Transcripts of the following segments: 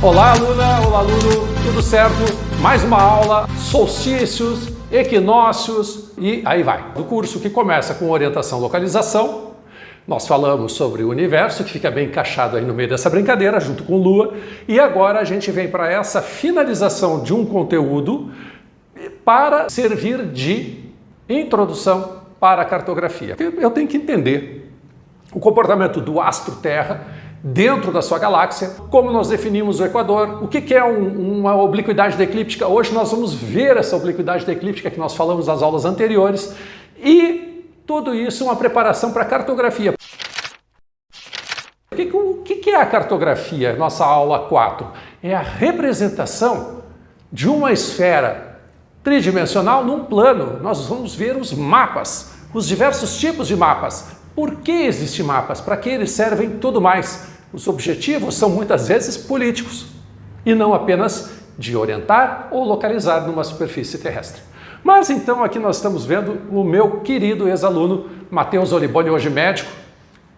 Olá, aluna! Olá, aluno! Tudo certo? Mais uma aula, solstícios, equinócios e aí vai. Do curso que começa com orientação localização, nós falamos sobre o universo, que fica bem encaixado aí no meio dessa brincadeira, junto com Lua, e agora a gente vem para essa finalização de um conteúdo para servir de introdução para a cartografia. Eu tenho que entender o comportamento do astro Terra dentro da sua galáxia, como nós definimos o Equador, o que é uma obliquidade da eclíptica. Hoje nós vamos ver essa obliquidade da eclíptica que nós falamos nas aulas anteriores e tudo isso uma preparação para a cartografia. O que é a cartografia? Nossa aula 4 é a representação de uma esfera tridimensional num plano. Nós vamos ver os mapas, os diversos tipos de mapas. Por que existem mapas? Para que eles servem? Tudo mais. Os objetivos são muitas vezes políticos e não apenas de orientar ou localizar numa superfície terrestre. Mas então aqui nós estamos vendo o meu querido ex-aluno Matheus Oliboni, hoje médico.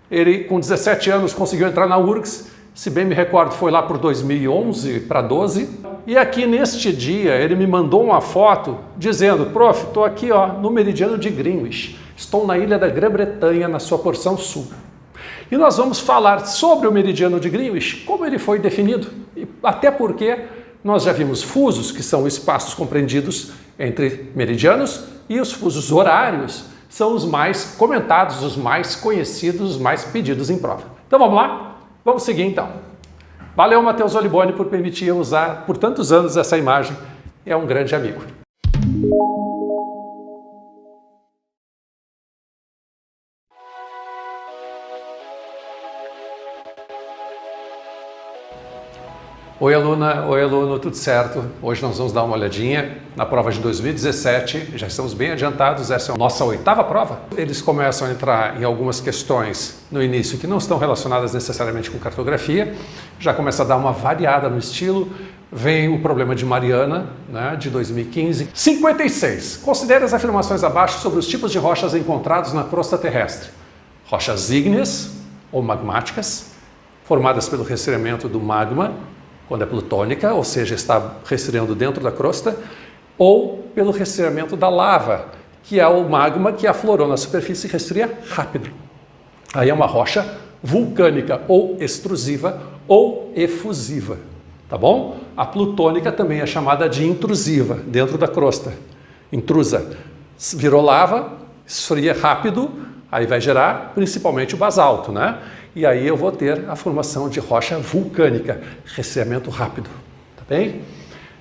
Ele com 17 anos conseguiu entrar na URGS, se bem me recordo foi lá por 2011 para 12. E aqui neste dia ele me mandou uma foto dizendo: prof, estou aqui no meridiano de Greenwich. Estou na ilha da Grã-Bretanha, na sua porção sul. E nós vamos falar sobre o meridiano de Greenwich, como ele foi definido, e até porque nós já vimos fusos, que são espaços compreendidos entre meridianos, e os fusos horários são os mais comentados, os mais conhecidos, os mais pedidos em prova. Então vamos lá? Vamos seguir então. Valeu, Matheus Oliboni, por permitir eu usar por tantos anos essa imagem. É um grande amigo. Oi aluna, oi aluno, tudo certo? Hoje nós vamos dar uma olhadinha na prova de 2017, já estamos bem adiantados, essa é a nossa 8ª prova. Eles começam a entrar em algumas questões no início que não estão relacionadas necessariamente com cartografia, já começa a dar uma variada no estilo, vem o problema de Mariana, né, de 2015. 56. Considere as afirmações abaixo sobre os tipos de rochas encontrados na crosta terrestre. Rochas ígneas ou magmáticas, formadas pelo resfriamento do magma, quando é plutônica, ou seja, está resfriando dentro da crosta, ou pelo resfriamento da lava, que é o magma que aflorou na superfície e resfria rápido. Aí é uma rocha vulcânica ou extrusiva ou efusiva, tá bom? A plutônica também é chamada de intrusiva, dentro da crosta. Intrusa. Virou lava, esfria rápido, aí vai gerar principalmente o basalto, né? E aí eu vou ter a formação de rocha vulcânica, resfriamento rápido, tá bem?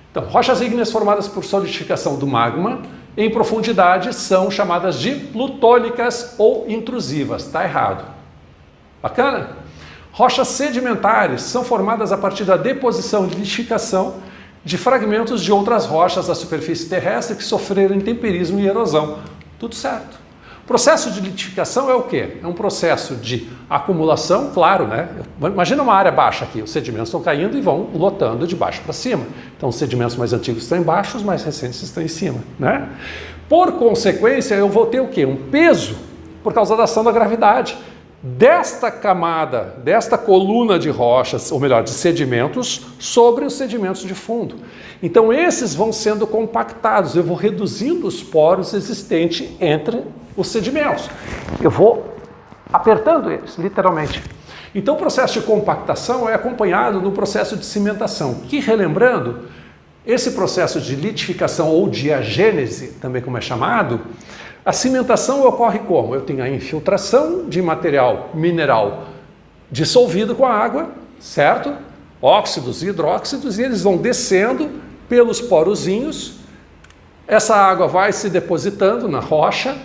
Então, rochas ígneas formadas por solidificação do magma em profundidade são chamadas de plutônicas ou intrusivas, tá errado. Bacana? Rochas sedimentares são formadas a partir da deposição e litificação de fragmentos de outras rochas da superfície terrestre que sofreram intemperismo e erosão. Tudo certo. O processo de litificação é o quê? É um processo de acumulação, claro, né? Imagina uma área baixa aqui, os sedimentos estão caindo e vão lotando de baixo para cima. Então os sedimentos mais antigos estão embaixo, os mais recentes estão em cima, né? Por consequência, eu vou ter o quê? Um peso por causa da ação da gravidade desta camada, desta coluna de rochas, ou melhor, de sedimentos, sobre os sedimentos de fundo. Então esses vão sendo compactados, eu vou reduzindo os poros existentes entre os sedimentos. Eu vou apertando eles, literalmente. Então o processo de compactação é acompanhado no processo de cimentação, que, relembrando, esse processo de litificação ou diagênese, também como é chamado, a cimentação ocorre como? Eu tenho a infiltração de material mineral dissolvido com a água, certo? Óxidos e hidróxidos, e eles vão descendo pelos porozinhos. Essa água vai se depositando na rocha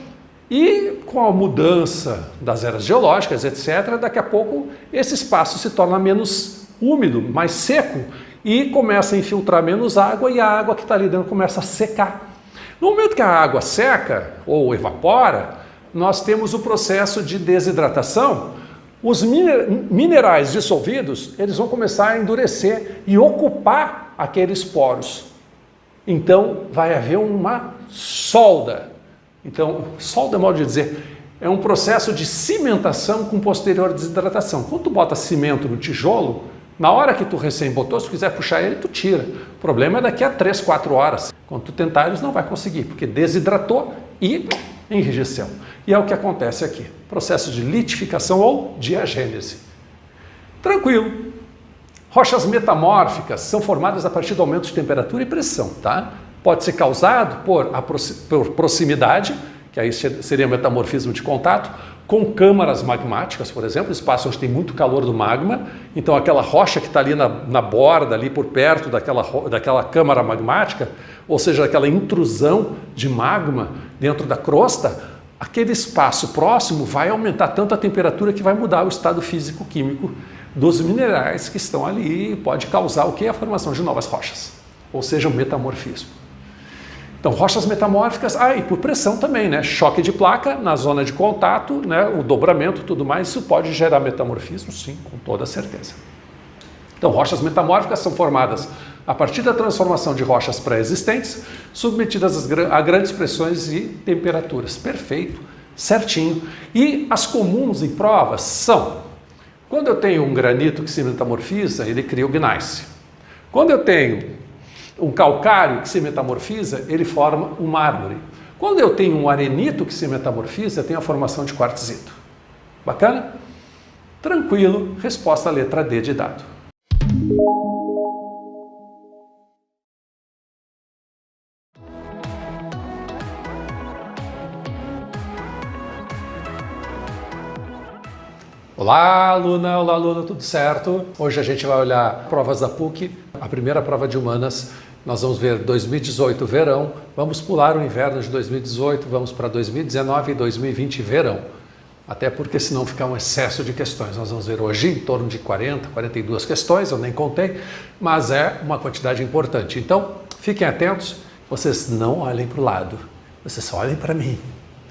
e com a mudança das eras geológicas, etc., daqui a pouco esse espaço se torna menos úmido, mais seco, e começa a infiltrar menos água e a água que está ali dentro começa a secar. No momento que a água seca ou evapora, nós temos o processo de desidratação. Os minerais dissolvidos, eles vão começar a endurecer e ocupar aqueles poros. Então vai haver uma solda. Então, solda é modo de dizer, é um processo de cimentação com posterior desidratação. Quando tu bota cimento no tijolo, na hora que tu recém botou, se tu quiser puxar ele, tu tira. O problema é daqui a 3, 4 horas. Quando tu tentar, eles não vai conseguir, porque desidratou e enrijeceu. E é o que acontece aqui. Processo de litificação ou diagênese. Tranquilo. Rochas metamórficas são formadas a partir do aumento de temperatura e pressão, tá? Pode ser causado por proximidade, que aí seria metamorfismo de contato, com câmaras magmáticas, por exemplo, espaço onde tem muito calor do magma. Então aquela rocha que está ali na borda, ali por perto daquela câmara magmática, ou seja, aquela intrusão de magma dentro da crosta, aquele espaço próximo vai aumentar tanto a temperatura que vai mudar o estado físico-químico dos minerais que estão ali e pode causar o que? A formação de novas rochas, ou seja, o metamorfismo. Então, rochas metamórficas, e por pressão também, né? Choque de placa na zona de contato, né? O dobramento, tudo mais, isso pode gerar metamorfismo, sim, com toda certeza. Então, rochas metamórficas são formadas a partir da transformação de rochas pré-existentes, submetidas a grandes pressões e temperaturas. Perfeito, certinho. E as comuns em provas são, quando eu tenho um granito que se metamorfiza, ele cria o gneiss. Quando eu tenho um calcário que se metamorfiza, ele forma um mármore. Quando eu tenho um arenito que se metamorfiza, eu tenho a formação de quartzito. Bacana? Tranquilo, resposta à letra D de dado. Olá, aluna, olá, aluno, tudo certo? Hoje a gente vai olhar provas da PUC, a primeira prova de humanas. Nós vamos ver 2018 verão, vamos pular o inverno de 2018, vamos para 2019 e 2020 verão. Até porque senão fica um excesso de questões. Nós vamos ver hoje em torno de 40, 42 questões, eu nem contei, mas é uma quantidade importante. Então, fiquem atentos, vocês não olhem para o lado, vocês só olhem para mim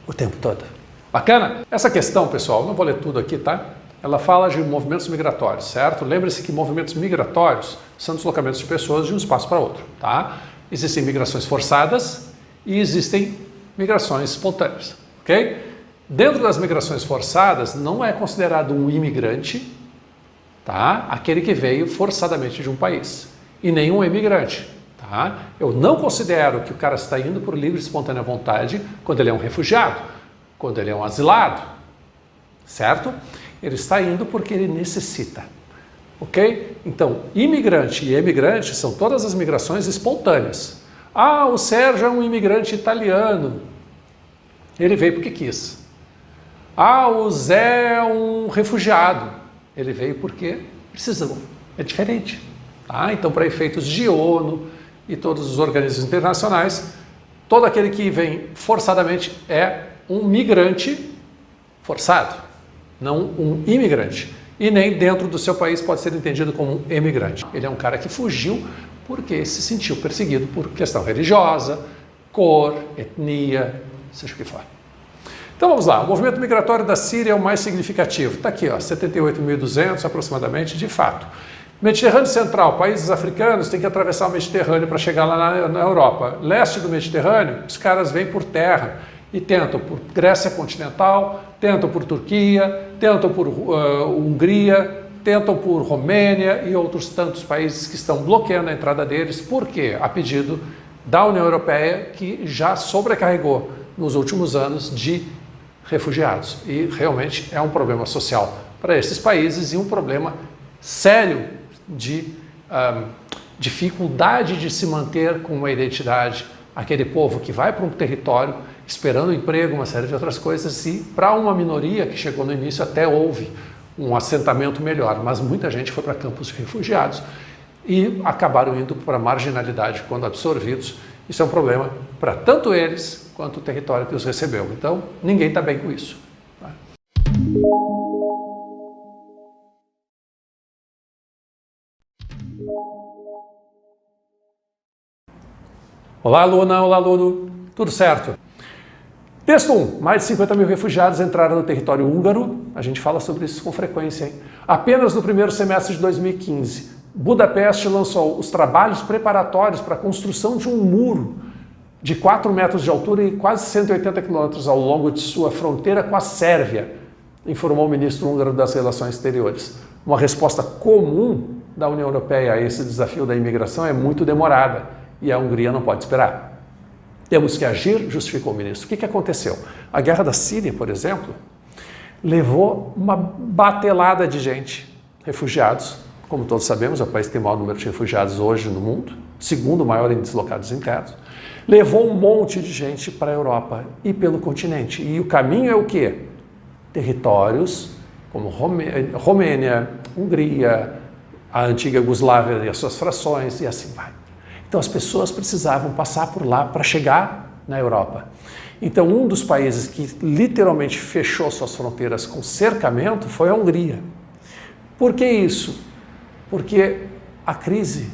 o tempo todo. Bacana? Essa questão, pessoal, não vou ler tudo aqui, tá? Ela fala de movimentos migratórios, certo? Lembre-se que movimentos migratórios são deslocamentos de pessoas de um espaço para outro, tá? Existem migrações forçadas e existem migrações espontâneas, ok? Dentro das migrações forçadas, não é considerado um imigrante, tá? Aquele que veio forçadamente de um país, e nem um emigrante, tá? Eu não considero que o cara está indo por livre e espontânea vontade quando ele é um refugiado, quando ele é um asilado, certo? Ele está indo porque ele necessita, ok? Então, imigrante e emigrante são todas as migrações espontâneas. O Sérgio é um imigrante italiano, ele veio porque quis. O Zé é um refugiado, ele veio porque precisou, é diferente. Tá? Então, para efeitos de ONU e todos os organismos internacionais, todo aquele que vem forçadamente é um migrante forçado, não um imigrante. E nem dentro do seu país pode ser entendido como um emigrante. Ele é um cara que fugiu porque se sentiu perseguido por questão religiosa, cor, etnia, seja o que for. Então vamos lá, o movimento migratório da Síria é o mais significativo. Está aqui, 78.200 aproximadamente, de fato. Mediterrâneo Central, países africanos têm que atravessar o Mediterrâneo para chegar lá na Europa. Leste do Mediterrâneo, os caras vêm por terra e tentam por Grécia continental, tentam por Turquia, tentam por Hungria, tentam por Romênia e outros tantos países que estão bloqueando a entrada deles. Por quê? A pedido da União Europeia, que já sobrecarregou nos últimos anos de refugiados. E realmente é um problema social para esses países e um problema sério de dificuldade de se manter com uma identidade. Aquele povo que vai para um território esperando emprego, uma série de outras coisas, e para uma minoria que chegou no início até houve um assentamento melhor, mas muita gente foi para campos de refugiados e acabaram indo para a marginalidade quando absorvidos. Isso é um problema para tanto eles quanto o território que os recebeu. Então, ninguém está bem com isso. Tá? Olá, aluna, olá, aluno. Tudo certo? Texto 1. Mais de 50 mil refugiados entraram no território húngaro. A gente fala sobre isso com frequência, hein? Apenas no primeiro semestre de 2015. Budapeste lançou os trabalhos preparatórios para a construção de um muro de 4 metros de altura e quase 180 quilômetros ao longo de sua fronteira com a Sérvia, informou o ministro húngaro das Relações Exteriores. Uma resposta comum da União Europeia a esse desafio da imigração é muito demorada e a Hungria não pode esperar. Temos que agir, justificou o ministro. O que aconteceu? A guerra da Síria, por exemplo, levou uma batelada de gente, refugiados. Como todos sabemos, é o país que tem o maior número de refugiados hoje no mundo, segundo maior em deslocados internos. Levou um monte de gente para a Europa e pelo continente. E o caminho é o quê? Territórios como Romênia, Hungria, a antiga Iugoslávia e as suas frações, e assim vai. Então as pessoas precisavam passar por lá para chegar na Europa. Então um dos países que literalmente fechou suas fronteiras com cercamento foi a Hungria. Por que isso? Porque a crise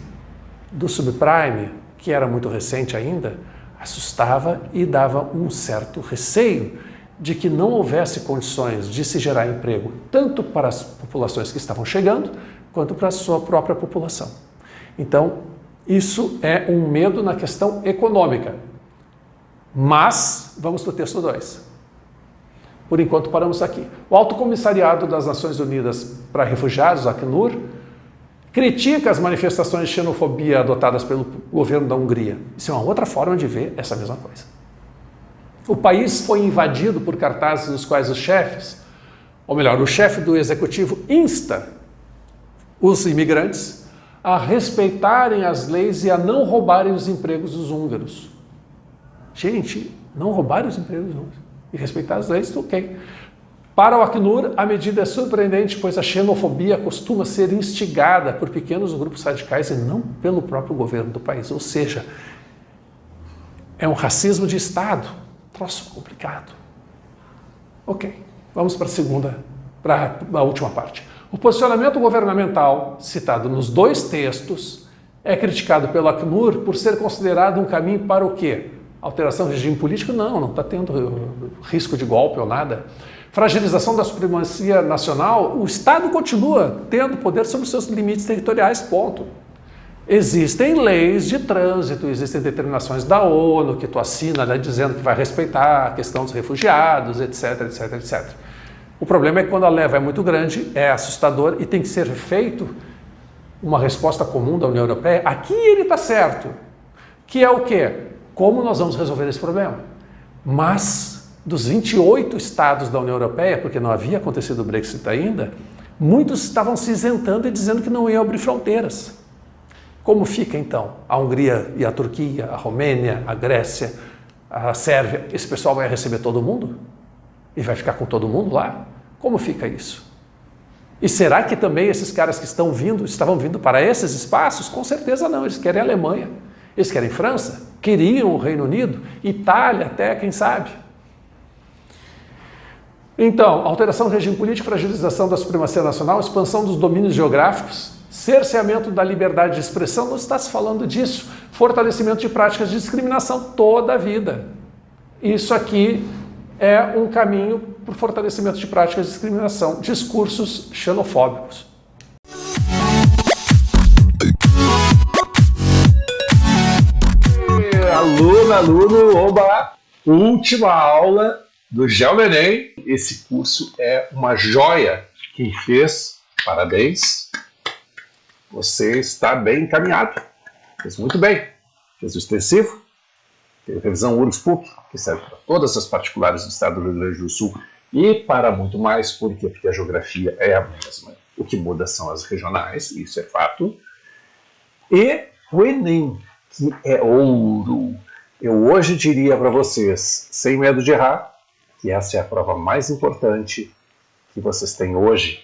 do subprime, que era muito recente ainda, assustava e dava um certo receio de que não houvesse condições de se gerar emprego tanto para as populações que estavam chegando, quanto para a sua própria população. Então, isso é um medo na questão econômica. Mas, vamos para o texto 2. Por enquanto, paramos aqui. O Alto Comissariado das Nações Unidas para Refugiados, Acnur, critica as manifestações de xenofobia adotadas pelo governo da Hungria. Isso é uma outra forma de ver essa mesma coisa. O país foi invadido por cartazes nos quais os chefes, ou melhor, o chefe do executivo insta os imigrantes a respeitarem as leis e a não roubarem os empregos dos húngaros. Gente, não roubarem os empregos dos húngaros e respeitar as leis, ok. Para o Acnur, a medida é surpreendente, pois a xenofobia costuma ser instigada por pequenos grupos radicais e não pelo próprio governo do país. Ou seja, é um racismo de Estado. Troço complicado. Ok, vamos para a última parte. O posicionamento governamental, citado nos 2 textos, é criticado pelo Acnur por ser considerado um caminho para o quê? Alteração do regime político? Não está tendo risco de golpe ou nada. Fragilização da supremacia nacional? O Estado continua tendo poder sobre os seus limites territoriais, ponto. Existem leis de trânsito, existem determinações da ONU que tu assina, né, dizendo que vai respeitar a questão dos refugiados, etc, etc, etc. O problema é que quando a leva é muito grande, é assustador e tem que ser feito uma resposta comum da União Europeia. Aqui ele está certo, que é o quê? Como nós vamos resolver esse problema? Mas dos 28 estados da União Europeia, porque não havia acontecido o Brexit ainda, muitos estavam se isentando e dizendo que não iam abrir fronteiras. Como fica então a Hungria e a Turquia, a Romênia, a Grécia, a Sérvia? Esse pessoal vai receber todo mundo? E vai ficar com todo mundo lá? Como fica isso? E será que também esses caras que estavam vindo para esses espaços? Com certeza não, eles querem a Alemanha, eles querem França, queriam o Reino Unido, Itália até, quem sabe. Então, alteração do regime político, fragilização da supremacia nacional, expansão dos domínios geográficos, cerceamento da liberdade de expressão, não está se falando disso, fortalecimento de práticas de discriminação toda a vida. Isso aqui é um caminho para o fortalecimento de práticas de discriminação, discursos xenofóbicos. Aluno, oba! Última aula do GeoEnem. Esse curso é uma joia. Quem fez, parabéns. Você está bem encaminhado. Fez muito bem. Fez o extensivo. Teve revisão URGS-PUC, que serve para todas as particulares do estado do Rio Grande do Sul e para muito mais, porque a geografia é a mesma. O que muda são as regionais, isso é fato. E o Enem, que é ouro. Eu hoje diria para vocês, sem medo de errar, que essa é a prova mais importante que vocês têm hoje